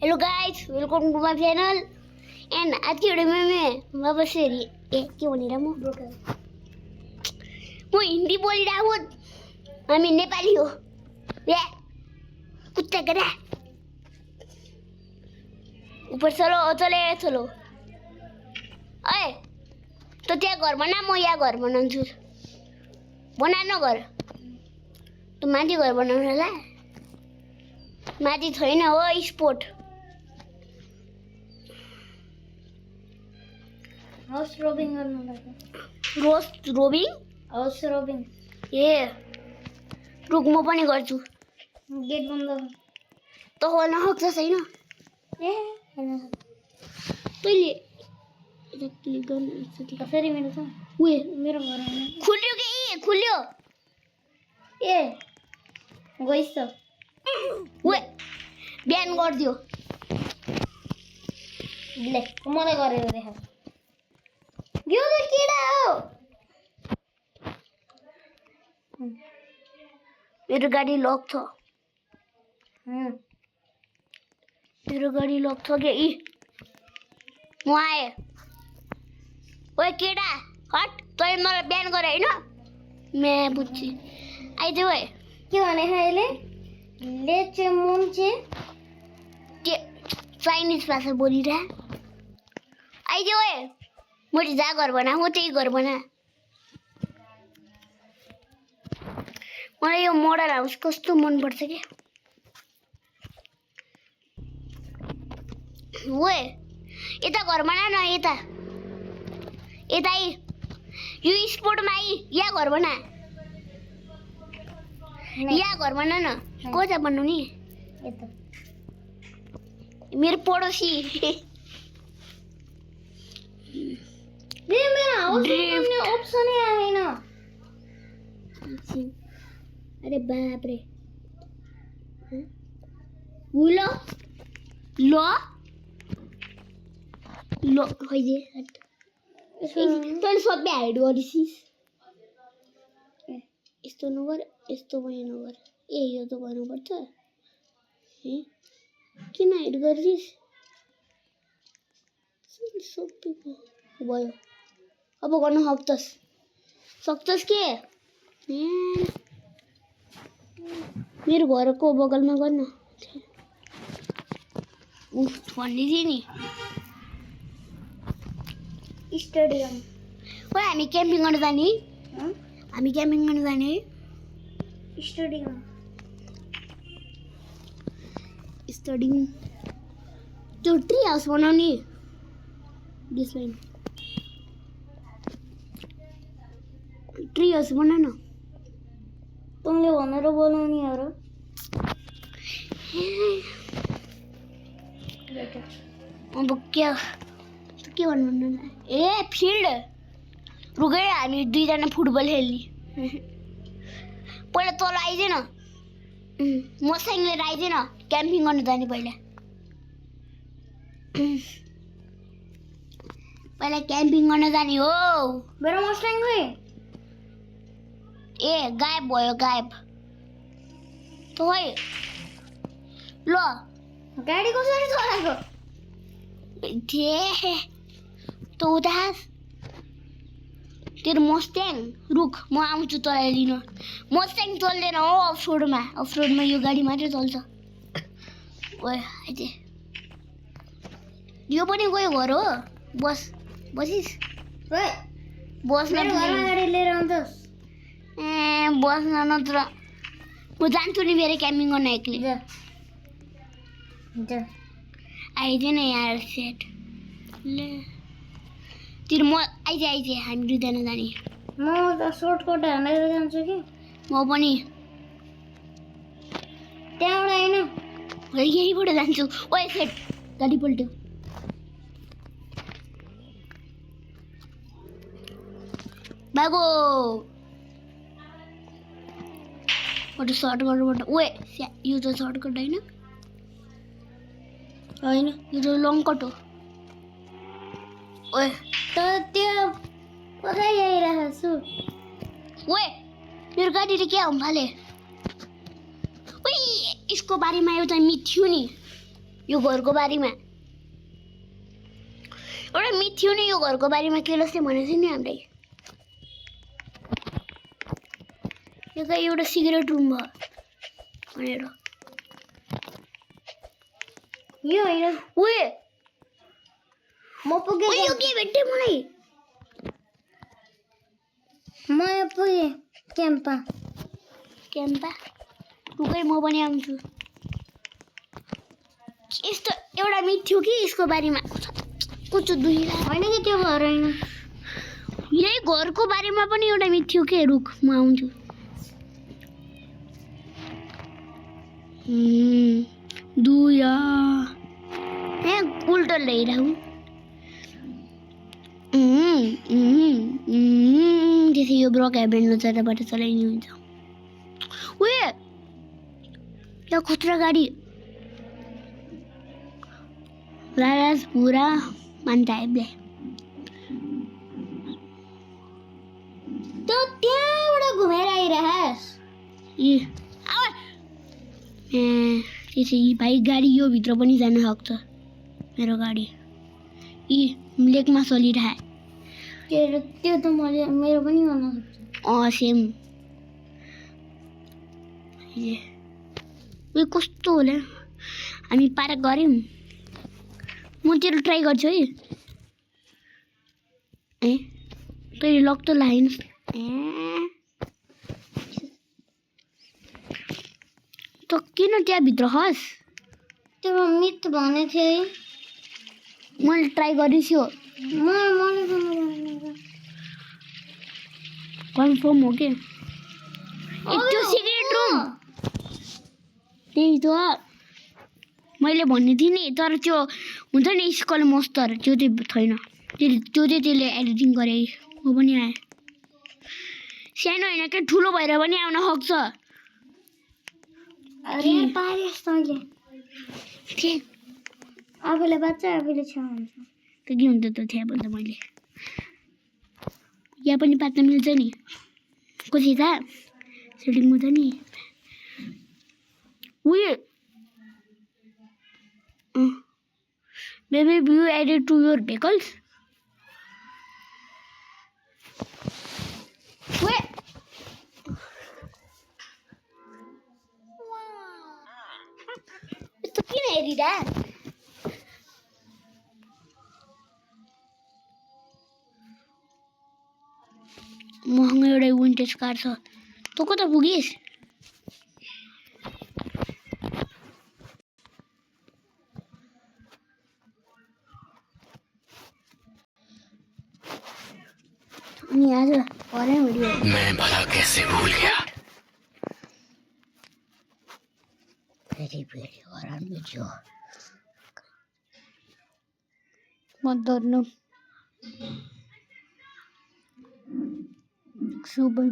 Hello guys, welcome to my channel and आज की video में मैं वापस से के बोलेर म हिन्दी बोलिरहेको हुँ। हामी नेपाली हो या कुत्ता गधा ऊपर चलो चले चलो। अए तो त्यहाँ घर बना, म यहाँ घर बनाउँछु। बना न घर, त माथि घर बनाउनु होला। माथि छैन हो स्पोर्ट। हाउस रोबिङ गर्नु लाग्यो। Roast रोबिङ, house रोबिङ। ए रुक म पनि गर्छु। गेट बन्द त खोल्न सक्छ छैन? ए हैन तैले यता क्लिक गर्नु छ। फेरि मेरो छ। उए मेरो घर हैन। खुल्यो के? खुल्यो। ए गइस त। उए बिहान गर्दियो। ले मलाई गरेर देखा। यो त किडा हो। मेरो गाडी लक छ। मेरो गाडी लक छ के? म आए। ओए केडा हट, तैले मलाई बिहान गरे हैन? मैं बुझ्छु। आइज ओए। के भने अहिले लेचे मुन्चे के चाइनिज भाषा बोलिरहे। आइज ओए। मैले जहाँ घर बना हो त्यही घर बना। मलाई यो मोडल हाउस कस्तो मन पर्छ के? ओए यता घर बना न, यता यता आई। यो स्पोर्टमा आई, यहाँ घर बना। यहाँ घर बना न। कता बनाउने? यता मेरो पडोसी। ए मेरो हाउस बनाउने अप्सन आएन। अरे बाप रे। ल ल ल खैदे तैँले सबै हाइड गरिसिस। यस्तो नगर, यस्तो पनि नगर। ए यो त गर्नुपर्छ। ए किन हाइड गरिसिस? सबै भयो। अब गर्न सक्छस् के? मेरो घरको बगलमा गर्न भनिदिए नि। स्टेडियम। ओए हामी क्याम्पिङ गर्न जाने? हामी क्याम्पिङ गर्न जाने? स्टेडियम। स्टेडियम त्यो ट्री हाउस बनाउने। डिस्लाइन ट्री हाउस बना न। तँले भनेर बोलाउने हो र? अब के भन्नु? ए फिल्ड रुकै, हामी दुईजना फुटबल खेल्ने। पहिला तल आइजेन, मसँग लिएर आइजेन। क्याम्पिङ गर्न जाने पहिला क्याम्पिङ गर्न जाने हो। मेरो मस्ट्याङ खै? ए गायब भयो, गायब त खै। ल गाडी कसरी चलाएको? त उता तेरो मस्ट्याङ। रुख म आउँछु तँलाई लिन। मस्ट्याङ चल्दैन हो अफरोडमा। अफरोडमा यो गाडी मात्रै चल्छ। ओए आइजे। यो पनि गयो घर हो। बसिस बस्न गाडी लिएर आउँछस्? ए बस्न नत्र म जान्छु नि मेरो क्याम्पिङ गर्न एक्लै। आइज न यार सेट। ले तिर म आइज हामी दुईजना जाने। म त सर्टकट हानेर जान्छु कि। म पनि त्यहाँबाट हैन, यहीँबाट जान्छु। ओए सेट गाडी पल्ट्यो। बागो अरू सर्टकटबाट। ओए यो त सर्टकट होइन, यो त लङ कट हो। ओए त त्यो कतै आइरहेको छु। ओए मेरो गाडीले के हुन थाले? ओए यसको बारेमा एउटा मिथ थियो नि। यो घरको बारीमा एउटा मिथ्यो नि यो घरको बारीमा केलसले भनेको थियो नि हामीलाई यो कहाँ एउटा सिगरेट रुम भयो भनेर यो होइन ओए म पुगे ओए यो के भेट्यो मलाई म पुगे क्याम्पमा क्याम्पा रुकै म पनि आउँछु यस्तो एउटा मिथ्यो कि यसको बारीमा कुचो दुहिरा होइन कि त्यो घर होइन यही घरको बारेमा पनि एउटा मिथ्यो के रुख म आउँछु दुया ए उल्टो ल्याइरहँ त्यसै यो ब्रक हेबेन नचराबाट चलाइने हुन्छ उयो यो खुत्रा गाडी लालास पुरा मान्टा हेब्ले त्यो त्यहाँबाट घुमेर आइरहेस् ए त्यसै भाइ गाडी यो भित्र पनि जान सक्छ मेरो गाडी लेकमा चलिरहे त्यो त मेरो पनि गर्न सक्छ सेम उयो कस्तो होला हामी पार्क गऱ्यौँ म तेरो ट्राई गर्छु है ए तैँले लक त लगाएन त किन त्यहाँभित्र खस त्यो मिथ भने थियो है मैले ट्राई गरेछु मलाई कन्फर्म हो कि त्यो सिक्रेट रुम त्यही त मैले भन्ने थिएँ नि तर त्यो हुन्छ नि स्कल मस्तर त्यो चाहिँ छैन त्यो चाहिँ त्यसले एडिटिङ गरे म पनि आएँ सानो होइन क्या ठुलो भएर पनि आउन सक्छ अरे पारेस् तैँले के आफूले बाँच्छ आफूले छ हुन्छ त के हुन्छ त थिएँ भन्दा मैले यहाँ पनि पात्न मिल्छ नि कसै त सेटिङ हुँदैन नि उयो Maybe you added to your pickles? Wait. It's okay, Eddie, Dad. महँगो एउटा विन्टेज कार छ तँ कता पुगिस् आज मैं भला कैसे भूल गया मत डर्नु सुपर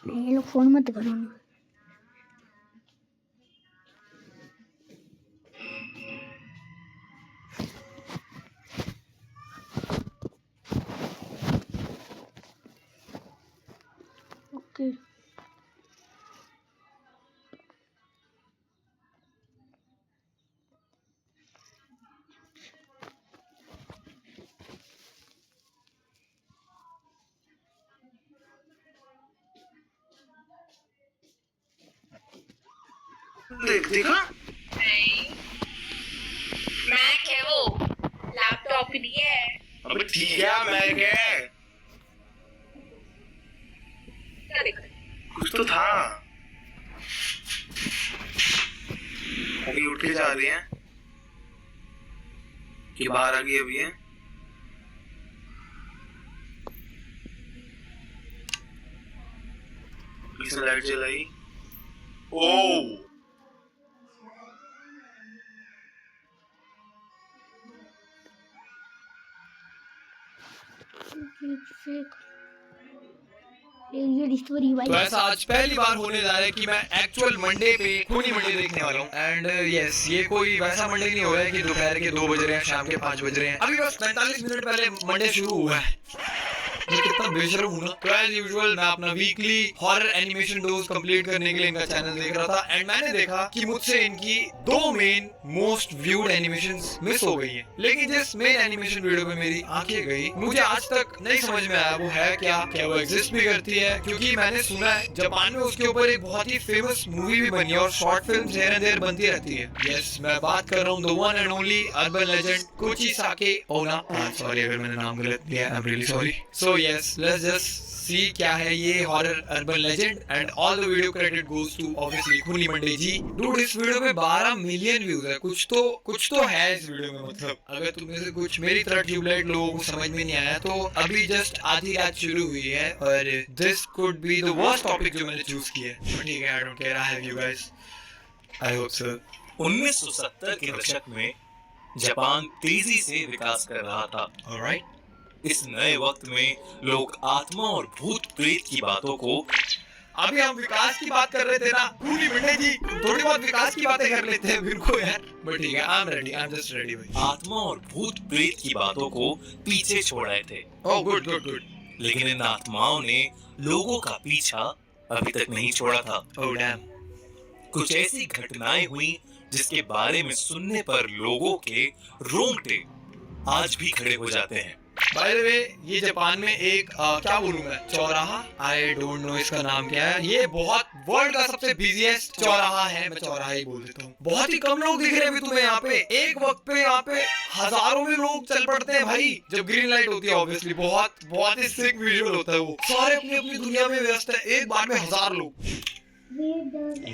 हेलो फोन मत गराउनु ओके देखा मैक है वो लैपटॉप नहीं है अबे ठीक है मैं क्या कुछ तो था अभी उठ के जा रही हैं कि बाहर आ गई अभी है किसने लाइट जलाई ओ तो ऐसा आज पहली बार होने जा रहा है कि मैं एक्चुअल मंडे पे खूनी मंडे देखने वाला हूँ एंड यस ये कोई वैसा मंडे नहीं हो रहा है कि दोपहर के 2 बज रहे हैं शाम के 5 बज रहे हैं अभी बस 45 मिनट पहले मंडे शुरू हुआ है कितना बेशर्म हूं ना। तो एज यूजुअल मैं अपना weekly horror animation dose complete करने के लिए इनका चैनल देख रहा था एंड मैंने देखा कि मुझसे इनकी 2 main most viewed animations miss हो गई हैं। लेकिन जिस मेन एनिमेशन वीडियो पे मेरी आंखें गई, मुझे आज तक नहीं समझ में आया वो है क्या वो एग्जिस्ट भी करती है, क्योंकि मैंने सुना है जापान में उसके ऊपर एक बहुत ही फेमस मूवी भी बनी है और short films here and there बनती रहती है। यस, मैं बात कर रहा हूँ the one and only urban legend Kuchisake Onna. Sorry अगर मैंने नाम गलत लिया, I am really sorry. So yes, let's just see क्या है ये horror urban legend and all the video credit goes to obviously Khooni Monday ji. Dude, इस वीडियो में 12 मिलियन व्यूज है। कुछ तो है इस वीडियो में। मतलब अगर तुम में से कुछ मेरी तरह ट्यूबलाइट लोगों को समझ में नहीं आया तो अभी जस्ट आधी रात शुरू हुई है और this could be the worst topic जो मैंने चूज किया है। ठीक है, I don't care, I have you guys, I hope so. 1970 के दशक में जापान तेजी से विकास कर रहा था। ऑलराइट, इस नए वक्त में लोग आत्मा और भूत प्रेत की बातों को, अभी हम विकास की बात कर रहे थे ना खुनी मंडे जी, थोड़ी बहुत विकास की बातें कर लेते हैं फिर को यार। बट ठीक है, I am ready, I am just ready भाई। आत्मा और भूत प्रेत की बातों को पीछे छोड़ आए थे। Oh good good good. लेकिन इन आत्माओं ने लोगों का पीछा अभी तक नहीं छोड़ा था। Oh damn. कुछ ऐसी घटनाएं हुई जिसके बारे में सुनने पर लोगों के रोंगटे आज भी खड़े हो जाते हैं। बाय द वे, ये जापान में एक क्या बोलूं मैं, चौराहा, आई डोंट नो इसका नाम क्या है। ये बहुत वर्ल्ड का सबसे बिजीएस्ट चौराहा है, मैं चौराहा ही बोल देता हूँ। बहुत ही कम लोग दिख रहे हैं अभी तुम्हें यहाँ पे। एक वक्त पे यहाँ पे हजारों में लोग चल पड़ते हैं भाई जब ग्रीन लाइट होती है। ऑब्वियसली बहुत ही सिक विजुअल होता है वो। सारे अपनी अपनी दुनिया में व्यस्त है, एक बार में 1000 लोग।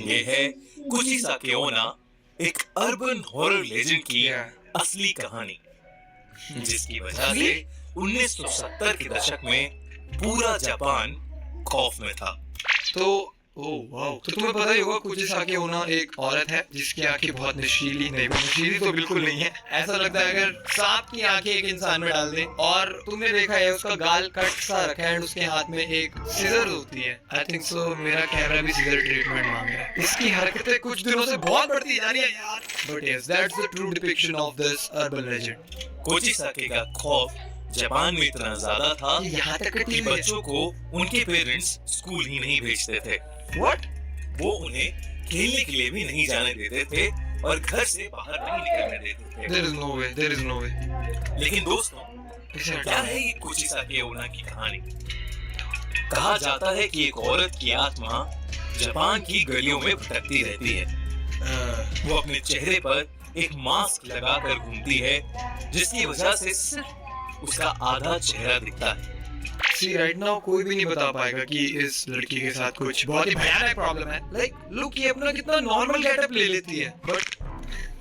ये है कुचिसाके ओना, एक अर्बन हॉरर लेजेंड की असली कहानी, जिसकी वजह से 1970 के दशक में पूरा जापान खौफ में था। तो ओह वाओ, तो तुम्हें पता ही होगा कुचिसाके ओना एक औरत है जिसकी आंखें बहुत नशीली, नहीं नशीली तो बिल्कुल नहीं है, ऐसा लगता है अगर सांप की आंखें एक इंसान में डाल दें। और तुमने देखा है उसका गाल कट सा रखा है एंड उसके हाथ में एक सीजर होती है। आई थिंक सो मेरा कैमरा भी सीजर ट्रीटमेंट मांग रहा है। इसकी हरकतें कुछ दिनों से बहुत बढ़ती जा रही है यार। But yes, that's the true depiction of this urban legend. Kuchisake का खौफ जापान में इतना ज्यादा था यहाँ तक कि बच्चों को उनके पेरेंट्स स्कूल ही नहीं भेजते थे। व्हाट? वो उन्हें खेलने के लिए भी नहीं जाने देते थे और घर से बाहर नहीं निकलने देते थे। There is no way, there is no way। लेकिन दोस्तों, क्या है ये कुचिसाके ओना की कहानी? कहा जाता है कि एक औरत की आत्मा जापान की गलियों में भटकती रहती है। वो अपने चेहरे पर एक मास्क लगाकर घूमती है, जिसकी वजह से सिर्फ उसका आधा चेहरा दिखता है। See, right now कोई भी नहीं बता पाएगा कि इस लड़की के साथ कुछ बहुत ही भयानक प्रॉब्लम है। लाइक लुक, ये अपना कितना नॉर्मल गेटअप ले लेती है, बट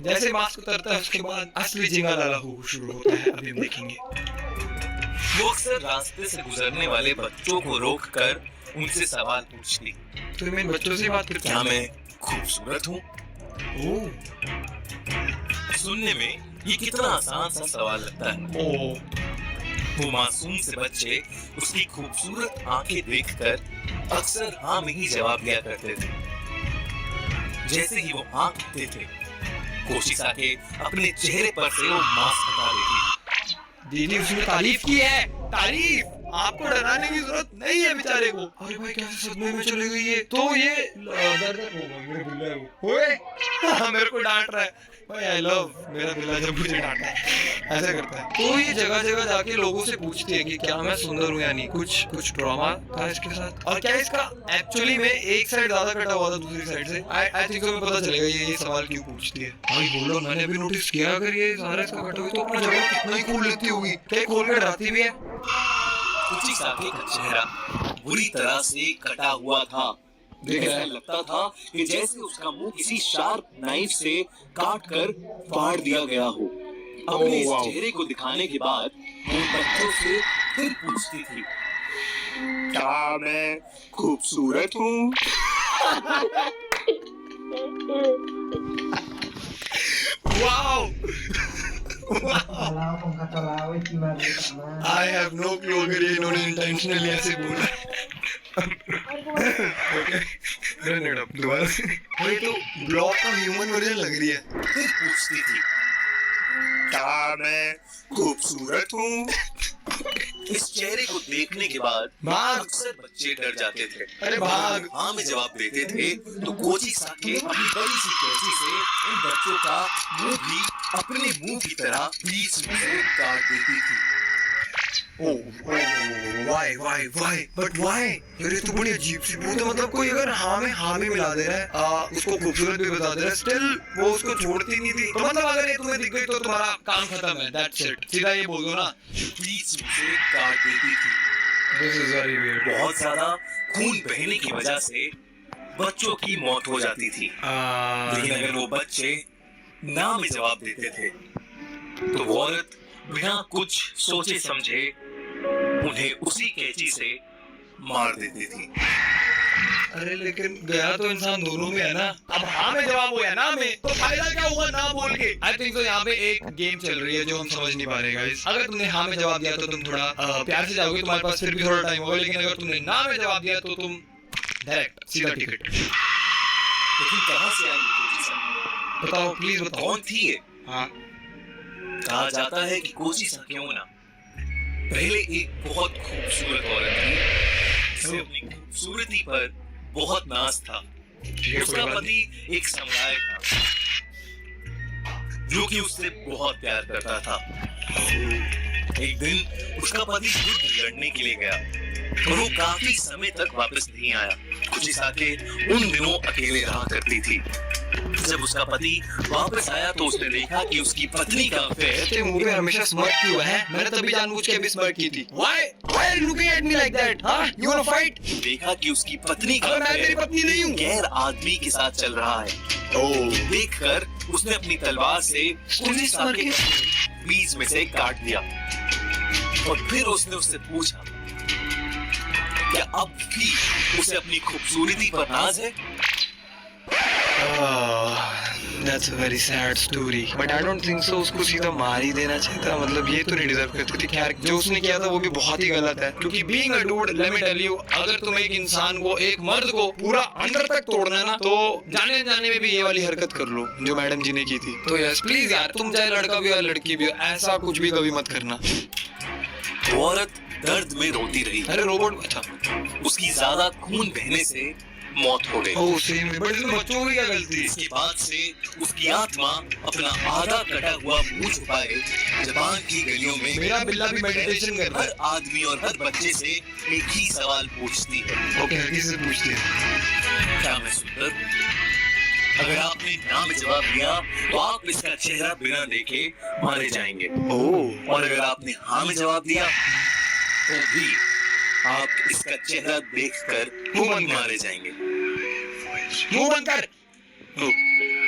जैसे मास्क उतरता है उसके बाद असली जिंगा लाला हो शुरू होता है। अभी हम देखेंगे। वो अक्सर रास्ते से गुजरने वाले बच्चों को रोककर उनसे सवाल पूछती। तो इन बच्चों से बात करती क्या मैं खूबसूरत हूँ? ओह सुनने में ये कितना आसान सा सवाल लगता है। ओह, वो मासूम से बच्चे उसकी खूबसूरत आंखें देखकर अक्सर हाँ में ही जवाब दिया करते थे। जैसे ही वो हाँ कहते थे, कुचिसाके अपने चेहरे पर से वो मास्क हटा देती। दीदी उसने तारीफ की है, तारीफ। आपको डराने की जरूरत नहीं है बेचारे को। अरे भाई कैसे सदमे में चली गई है। तो ये दर्द होगा, मेरा बिल्ला है वो। ओए मेरे को डांट रहा है भाई। आई लव मेरा बिल्ला जब मुझे डांटता है, ऐसे करता है। तो ये जगह जगह जाके लोगों से पूछती है कि क्या मैं सुंदर हूँ या नहीं। कुछ ड्रामा था इसके साथ। और क्या इसका एक्चुअली में एक साइड ज्यादा कटा हुआ था दूसरी साइड से। आई थिंक तुम्हें पता चलेगा ये सवाल क्यों पूछती है। भाई बोलो, मैंने भी नोटिस किया अगर ये सारा इसका कटा हुआ तो अपना जगह कितना ही खोल लेती होगी। क्या खोल के डराती भी है? कुचिसाके का चेहरा बुरी तरह से कटा हुआ था। ऐसा लगता था कि जैसे उसका मुंह किसी शार्प नाइफ से काट कर फाड़ दिया गया हो। अपने इस चेहरे को दिखाने के बाद वो बच्चों से फिर पूछती थी, क्या मैं खूबसूरत हूँ? Wow, I have no clue अगर ये इन्होंने इंटेंशनली ऐसे बोला। दोबारा से। भाई तो ब्लॉग का ह्यूमन वर्जन लग रही है। फिर पूछती थी, क्या मैं खूबसूरत हूँ? इस चेहरे को देखने के बाद भाग। अक्सर बच्चे डर जाते थे। अरे भाग। हाँ में जवाब देते थे तो कोची साके अपनी बड़ी सी कैंची से उन बच्चों का मुंह भी अपने मुंह की तरह बीच में से काट देती थी। Why? But why? यार ये तो बड़ी अजीब सी बात है। मतलब कोई अगर हाँ में मिला दे रहा है, उसको खूबसूरत भी बता दे रहा है, स्टिल वो उसको छोड़ती नहीं थी। तो मतलब अगर ये तुम्हें दिख गई तो तुम्हारा काम खत्म है, that's it। सीधा ये बोल दो ना। बीच में से काट देती थी। This is very weird। बहुत ज्यादा खून बहने की वजह से बच्चों की मौत हो जाती थी। लेकिन अगर वो बच्चे ना में जवाब देते थे तो वो औरत बिना कुछ सोचे समझे उन्हें उसी कैंची से मार देती थी। अरे लेकिन गया तो इंसान दोनों में है ना। अब हाँ में जवाब हो या ना में, तो फायदा क्या हुआ ना बोल के। आई थिंक तो यहाँ पे एक गेम चल रही है जो हम समझ नहीं पा रहे गाइस। अगर तुमने हाँ में जवाब दिया तो तुम थोड़ा प्यार से जाओगे, तुम्हारे पास फिर भी थोड़ा टाइम होगा। लेकिन अगर तुमने ना में जवाब दिया तो तुम डायरेक्ट सीधा टिकट। लेकिन कहाँ से आई कोची साके? बताओ प्लीज बताओ। कौन थी ये? हाँ, कहा जाता है कि कोची साकेओना पहले एक बहुत खूबसूरत औरत थी जिसे अपनी खूबसूरती पर बहुत नाज था। उसका पति एक समुराय था जो कि उससे बहुत प्यार करता था। एक दिन उसका पति युद्ध लड़ने के लिए गया और वो काफी समय तक वापस नहीं आया। कोची साके उन दिनों अकेले रहा करती थी। जब उसका पति वापस आया तो उसने देखा कि उसकी पत्नी का अफेयर तेरे मुंह पे हमेशा स्मर्क क्यों है? मैंने तभी जानबूझ के भी स्मर्क की थी। Why are you looking at me like that? हाँ? You wanna fight? देखा कि उसकी पत्नी का अगर मैं तेरी पत्नी नहीं हूँ। गैर आदमी के साथ चल रहा है। देखकर उसने अपनी तलवार से कोची साके को बीच में से काट दिया और फिर उसने उससे पूछा क्या अब भी उसे अपनी खूबसूरती पर नाज है? That's a very sad story. But I don't think so. उसको सीधा मार ही देना चाहिए था। मतलब ये तो नहीं डिजर्व करती थी। खैर जो उसने किया था वो भी बहुत ही गलत है। क्योंकि being a dude, let me tell you, अगर तुम एक इंसान को, एक मर्द को पूरा अंदर तक तोड़ना है ना, तो जाने में भी ये वाली हरकत कर लो जो मैडम जी ने की थी। तो यस प्लीज यार, तुम चाहे लड़का भी हो या लड़की भी हो, ऐसा कुछ भी कभी मत करना। वो औरत दर्द में रोती रही। अरे रोबोट, अच्छा। उसकी ज्यादा खून बहने से मौत हो गई। Oh same. बट इसमें बच्चों की क्या गलती? इसके बाद से उसकी आत्मा अपना आधा कटा हुआ मुंह छुपाए जापान की गलियों में मेरा बिल्ला भी मेडिटेशन कर रहा है। हर आदमी और हर बच्चे से एक ही सवाल पूछती है। ओके, हर किसी से पूछती है। क्या मैं सुंदर? अगर आपने ना में जवाब दिया तो आप इसका चेहरा बिना देखे मारे जाएंगे। और अगर आपने हाँ में जवाब दिया तो भी आप इसका चेहरा देखकर मुंह बंद मारे जाएंगे। मुंह बंद कर।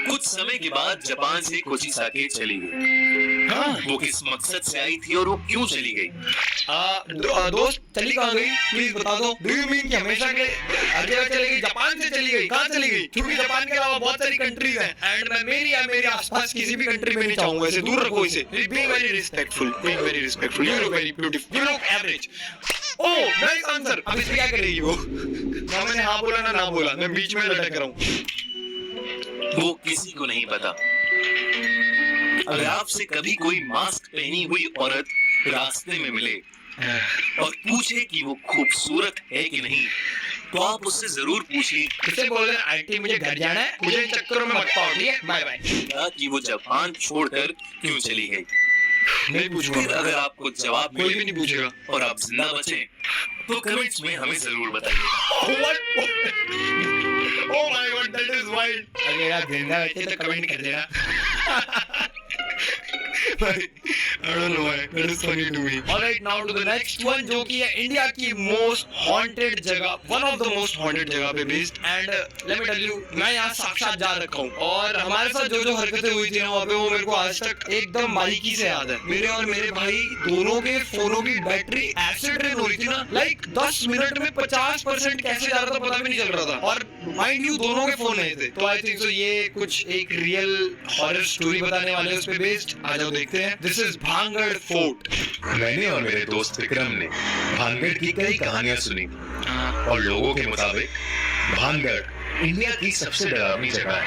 कुछ समय के बाद जापान से कोची साके चली गई। हाँ। वो किस मकसद से आई थी और वो क्यों चली गई? दोस्त चली कहाँ गई? प्लीज बता दो। डू यू मीन कि हमेशा के आगे चली गई? जापान से चली गई? कहाँ चली गई? क्योंकि जापान के अलावा बहुत सारी कंट्रीज हैं एंड मैं मेरी या मेरे आसपास किसी भी कंट्री में नहीं चाहूंगा इसे। दूर रखो इसे। Being very respectful. You look very beautiful. You look average. Oh nice answer. अब इसमें क्या करेगी वो? ना मैंने हाँ बोला ना बोला, मैं बीच में लटक रहा हूँ। वो किसी को नहीं पता। अगर आपसे कभी कोई मास्क पहनी हुई औरत रास्ते में मिले और पूछे कि वो खूबसूरत है कि नहीं, तो आप उससे जरूर पूछिए किसे बोल रहे हैं? आंटी मुझे घर जाना है, मुझे इन चक्करों में मत पाओ, ठीक है? Bye bye. कि वो जापान छोड़कर क्यों चली गई। नहीं पूछूंगा। फिर अगर आपको जवाब कोई भी मिले नहीं पूछेगा। और आप जिंदा बचे तो कमेंट्स में हमें जरूर बताइए। Oh my God, that is wild. अगर आप जिंदा बचे तो कमेंट कर देना। I don't know why. That is funny to me. Alright, now to the next one, जो कि है इंडिया की most haunted जगह, one of the most haunted जगह पे based, and let me tell you, मैं यहाँ साक्षात जा रखा हूँ और हमारे साथ जो हरकतें हुई थी ना वहाँ पे, वो मेरे को आज तक एकदम बारीकी से याद है। मेरे और मेरे भाई दोनों के फोनों की बैटरी ऐसे ड्रेन हो रही थी ना, लाइक 10 मिनट में 50% कैसे जा रहा था पता भी नहीं चल रहा था। और माइंड यू दोनों के फोन नए थे। तो आई थिंक सो ये कुछ एक रियल हॉरर स्टोरी बताने वाले उस पे बेस्ड। आ जाओ देखते हैं। This is Bhangarh Fort. मैंने और मेरे दोस्त विक्रम ने भानगढ़ की कई कहानियां सुनी और लोगों के मुताबिक भानगढ़ इंडिया की सबसे डरावनी जगह है।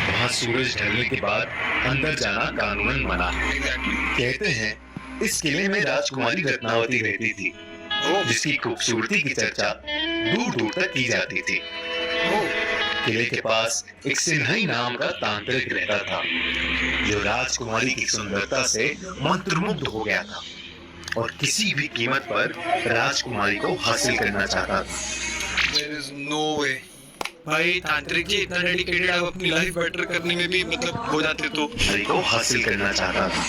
वहाँ सूरज ढलने के बाद अंदर जाना कानूनन मना है। कहते हैं इस किले में राजकुमारी रत्नावती रहती थी, जिसकी खूबसूरती की चर्चा दूर दूर तक की जाती थी। किले के पास एक सिन्हई नाम का तांत्रिक रहता था, जो राजकुमारी की सुंदरता से मंत्रमुग्ध हो गया था और किसी भी कीमत पर राजकुमारी को हासिल करना चाहता था। There is no way. भाई तांत्रिक जी इतना डेडिकेटेड, आप अपनी लाइफ बेटर करने में भी मतलब हो जाते तो को हासिल करना चाहता था।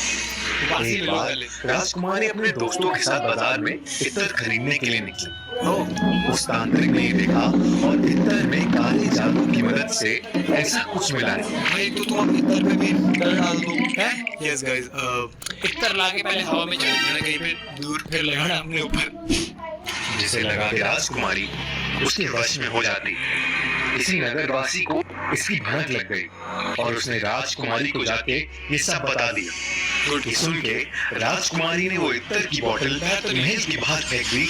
एक बार राजकुमारी अपने दोस्तों के साथ बाजार में इत्र खरीदने के लिए निकली। उस तांत्रिक ने देखा और इत्र में काले जादू की मदद से ऐसा कुछ मिला है। भाई तो तुम अपने इत्र में भी डर डाल दो हैं? यस गाइस, इत्र लाके पहले हवा में चढ़ देना कहीं पे दूर, फिर लगाना अपने ऊपर, जिसे लगा कि राजकुमारी उसके वश में हो जाती। किसी नगरवासी को इसकी भनक लग गई और उसने राजकुमारी को जाके ये सब बता दिया। ये सुन के राजकुमारी ने वो इत्र की बोतल महल के बाहर फेंक दी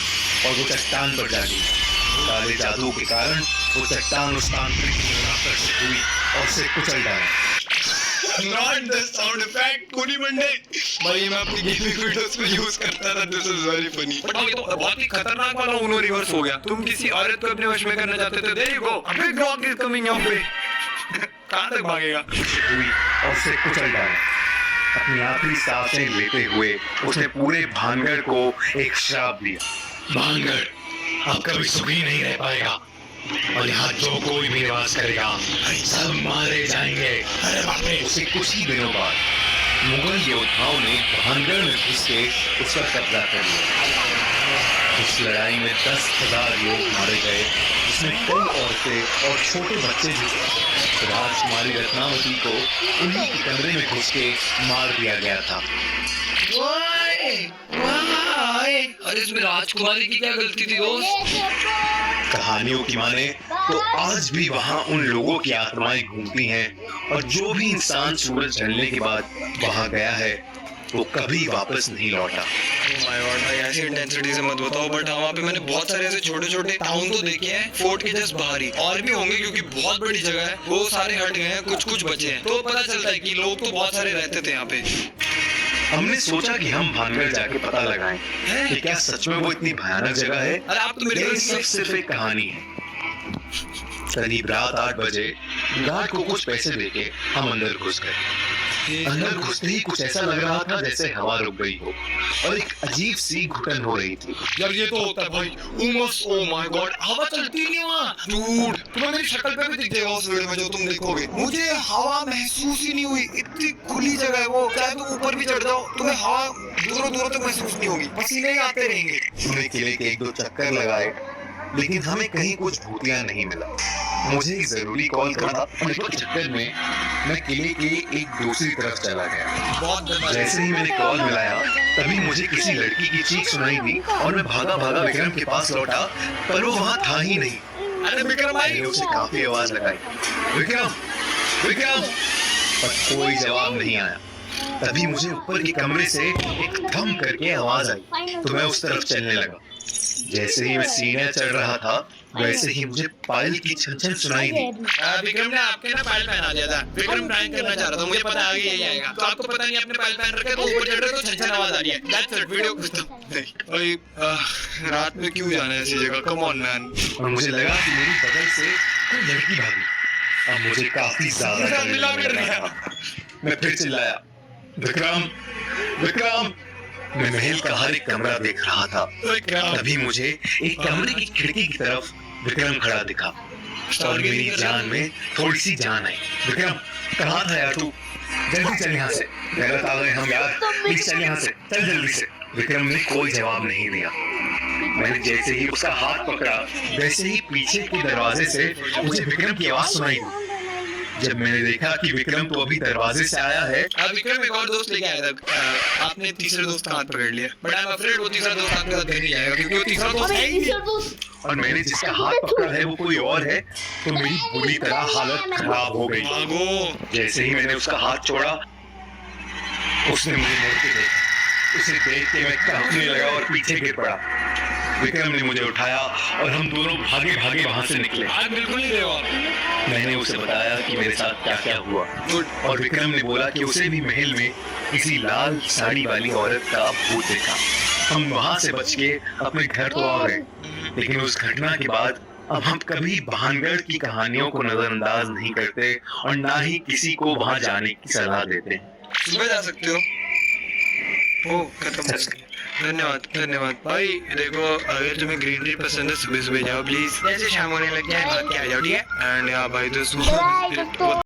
और वो चट्टान पर जा गिरी। काले जादू के कारण वो चट्टान उस तांत्रिक की नज़र से हुई और उसे कुचल डाला। Not the sound effect, कोनी बंडे। भाई मैं अपनी गेमिंग वीडियोस में यूज करता था, this is very funny। But ये तो बहुत ही खतरनाक वाला उनो रिवर्स हो गया। तुम किसी औरत को अपने वश में करना चाहते थे, there you go, a big rock is coming your way। कहाँ तक भागेगा? हुई और उसे कुचल डाला। अपनी आखिरी सांसें लेते हुए उसने पूरे भानगढ़ को एक श्राप दिया। भानगढ़ अब कभी सुखी नहीं रह पाएगा और यहाँ जो कोई भी निवास करेगा सब मारे जाएंगे। अरे बाप रे! उसे कुछ ही दिनों बाद मुगल योद्धाओं ने भानगढ़ में घुस के उसका कब्जा कर लिया। उस लड़ाई में 10,000 लोग मारे गए, जिसमें कई औरतें और छोटे बच्चे भी थे। राजकुमारी रत्नावती को उन्हीं के कमरे में घुस के मार दिया गया था। अरे इसमें राजकुमारी की क्या गलती थी दोस्त? कहानियों की माने तो आज भी वहाँ उन लोगों की आत्माएं घूमती हैं और जो भी इंसान सूरज ढलने के बाद वहाँ गया है वो कभी वापस नहीं लौटा। Oh my God, भाई ऐसी इंटेंसिटी से मत बताओ, बट वहाँ पे मैंने बहुत सारे ऐसे छोटे छोटे टाउन तो देखे हैं फोर्ट के जस्ट बाहर ही, और भी होंगे क्योंकि बहुत बड़ी जगह है। वो सारे हट गए हैं, कुछ कुछ बचे हैं, तो पता चलता है कि लोग तो बहुत सारे रहते थे यहाँ पे। हमने सोचा कि हम भानगढ़ जाके पता लगाएं कि क्या सच में वो इतनी भयानक जगह है। अरे आप तो मेरे ये सब सिर्फ एक कहानी है। करीब रात 8 बजे गार्ड को कुछ पैसे देके हम अंदर घुस गए। अंदर घुसते ही कुछ ऐसा लग रहा था जैसे हवा रुक गई हो और एक अजीब सी घुटन हो रही थी। यार ये तो होता है भाई, उमस, ओ माय गॉड, हवा चलती नहीं वहाँ। डूड, तुम्हें मेरी शक्ल पे भी दिख जाएगा उस वीडियो में जो तुम देखोगे। मुझे हवा महसूस ही नहीं हुई, इतनी खुली जगह है वो, चाहे तुम ऊपर भी चढ़ जाओ तुम्हें हवा दूरों दूरों तक महसूस नहीं होगी, पसीने ही आते रहेंगे। हमने किले के 1-2 चक्कर लगाए लेकिन हमें कहीं कुछ भूतिया नहीं मिला। मुझे एक जरूरी कॉल करना और इस चक्कर में मैं किले के एक दूसरी तरफ चला गया। जैसे ही मैंने कॉल मिलाया तभी मुझे किसी लड़की की चीख सुनाई दी और मैं भागा भागा विक्रम के पास लौटा, पर वो वहाँ था ही नहीं। अरे विक्रम भाई, मैंने उसे काफी आवाज लगाई, विक्रम विक्रम, पर कोई जवाब नहीं आया। तभी मुझे ऊपर के कमरे से एक थम करके आवाज आई तो मैं उस तरफ चलने लगा। जैसे ही मैं सीढ़ियां चढ़ रहा था वैसे ही मुझे पायल की छन-छन सुनाई दी। विक्रम ने आपके ना पायल पहना दिया था। विक्रम प्रैंक करना चाह रहा था, मुझे पता आगे यही आएगा। तो आपको पता नहीं आपने पायल पहन रखे तो ऊपर चढ़ रहे तो छन-छन आवाज आ रही है। दैट्स इट, वीडियो खत्म। भाई रात में क्यों जाना है ऐसी जगह, कम ऑन मैन। और मुझे लगा कि मेरी बगल से कोई लड़की भागी। अब मुझे काफी ज्यादा डर लग रहा था। मैं फिर चिल्लाया, विक्रम विक्रम। मैं महल का हर एक कमरा देख रहा था। तभी मुझे एक कमरे की खिड़की की तरफ विक्रम खड़ा दिखा और मेरी जान में थोड़ी सी जान आई। विक्रम, कहाँ था यार तू? जल्दी चल यहाँ से, गलत आ गए हम यार, प्लीज चल यहाँ से, चल जल्दी से। विक्रम ने कोई जवाब नहीं दिया। मैंने जैसे ही उसका हाथ पकड़ा वैसे ही पीछे के दरवाजे से मुझे विक्रम की आवाज सुनाई दी। जब मैंने देखा कि विक्रम तो अभी दरवाजे से आया है। विक्रम एक और दोस्त लेके आया था, आपने तीसरे दोस्त का हाथ पकड़ लिया, बट आई एम अफ्रेड वो तीसरा दोस्त आपके साथ घर नहीं आएगा क्योंकि वो तीसरा दोस्त है ही नहीं। और मैंने जिसका हाथ पकड़ा है वो कोई और है, तो मेरी बुरी तरह हालत खराब हो गई। जैसे ही मैंने उसका हाथ छोड़ा उसने मुझे मोड़ के देखा। उसे देख के मैं कांपने लगा और पीछे गिर पड़ा। विक्रम ने मुझे उठाया और हम दोनों भागे भागे वहां से निकले। आज बिल्कुल नहीं रहे हो आप। मैंने उसे बताया कि मेरे साथ क्या क्या हुआ और विक्रम ने बोला कि उसे भी महल में किसी लाल साड़ी वाली औरत का भूत देखा। हम वहां से बच के अपने घर तो आ गए, लेकिन उस घटना के बाद अब हम कभी भानगढ़ की कहानियों को नजरअंदाज नहीं करते और ना ही किसी को वहां जाने की सलाह देते हैं। सुबह जा सकते हो। ओ खत्म हो गया। धन्यवाद धन्यवाद भाई। देखो अगर तुम्हें ग्रीन टी पसंद है सुबह सुबह जाओ प्लीज, जैसे शाम होने लग जाए भाग के आ जाओ, ठीक है। एंड यार भाई दोस्तों